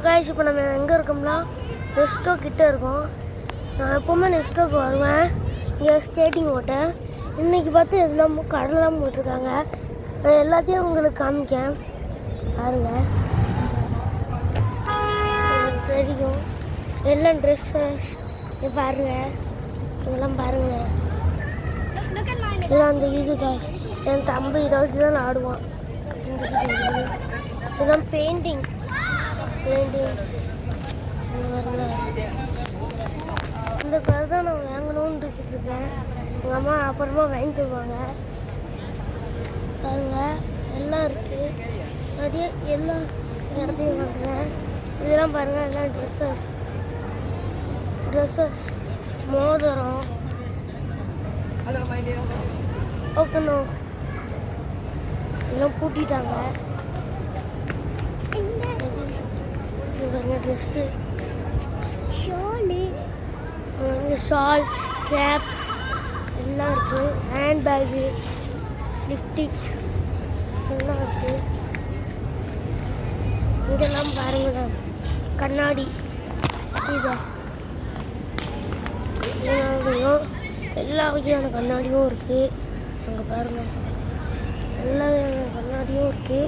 Guys இப்போ நம்ம எங்கே இருக்கோம்னா நெஸ்டோ கிட்டே இருக்கோம். நான் எப்போவுமே நெஸ்டோக்கு வருவேன் இங்கே ஸ்கேட்டிங் ஓட்டேன். இன்றைக்கி பார்த்து எல்லாம் கடலாம் போட்டிருக்காங்க. நான் எல்லாத்தையும் உங்களுக்கு காமிக்கேன் பாருங்கள். தெரியும் எல்லாம் ட்ரெஸ்ஸஸ் பாருங்கள், இதெல்லாம் பாருங்கள். இதெல்லாம் அந்த இது காய்ஸ் என் தம்பி இதை வச்சு தான் ஆடுவான் அப்படின்னு சொல்லி சொல்லுது. இதெல்லாம் பெயிண்டிங்ஸ் இந்த கலர் தான் நான் வாங்கணும்னு இருக்கேன். எங்கள் அம்மா அப்புறமா வாங்கி தருவாங்க. பாருங்கள் எல்லாம் இருக்குது, நிறைய எல்லா இடத்தையும் வாங்குறேன். இதெல்லாம் பாருங்கள், எல்லாம் ட்ரெஸ்ஸஸ் மோதிரம் ஓப்பனும் இதெல்லாம் பூட்டிட்டாங்க. ட்ரெஸ்ஸு ஷால் கேப்ஸ் எல்லாம் இருக்குது. ஹேண்ட்பேகு லிப்டிக் எல்லாம் இருக்குது. இதெல்லாம் பாருங்களேன், கண்ணாடி இதுதான் எல்லா வகையான கண்ணாடியும் இருக்குது. அங்கே பாருங்கள் எல்லா வகையான கண்ணாடியும் இருக்குது.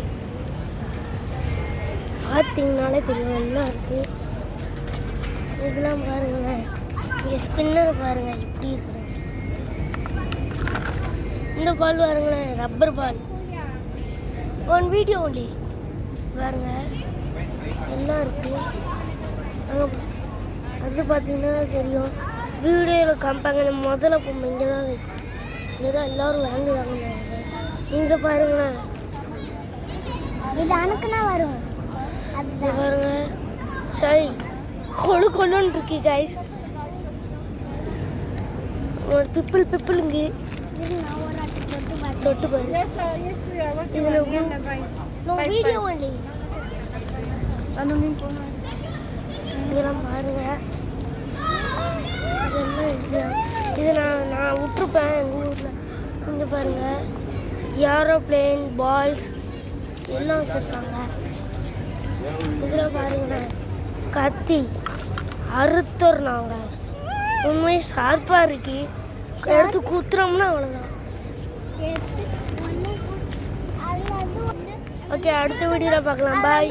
பார்த்தீங்கனாலே தெரியும் எல்லாம் இருக்குது. இதெல்லாம் பாருங்களேன், இங்கே ஸ்பின்னர் பாருங்கள் இப்படி இருக்குது. இந்த பால் பாருங்களேன், ரப்பர் பால். ஒன் வீடியோ ஒன்லி பாருங்கள் எல்லாம் இருக்குது. அங்கே அது பார்த்தீங்கன்னா தெரியும், வீடியோவில் காமிப்பாங்க. இந்த முதல்ல பொம்மை இங்கே தான் வச்சு இங்கே தான் எல்லோரும் வாங்குறாங்க. இங்கே பாருங்களேன், இது அனுக்குனா வரும். அது பாருங்க சரி கொழுன்னு இருக்கு கைஸ். ஒரு பிப்பிளுங்க தொட்டு பாரு. இதில் வீடியோ ஒன்லி இதெல்லாம் பாருங்க. இதெல்லாம் இது நான் விட்டுருப்பேன் எங்கள் ஊரில். இங்கே பாருங்கள் ஏரோப்ளேன் பால்ஸ் எல்லாம் வச்சுருக்காங்க. இதில் பாருங்களேன் கத்தி அறுத்துறனாங்க. உண்மையை ஷார்ப்பாக இருக்கு, எடுத்து குத்துறோம்னா அவ்வளோதான். ஓகே, அடுத்த வீடியோவில் பார்க்கலாம். பாய்.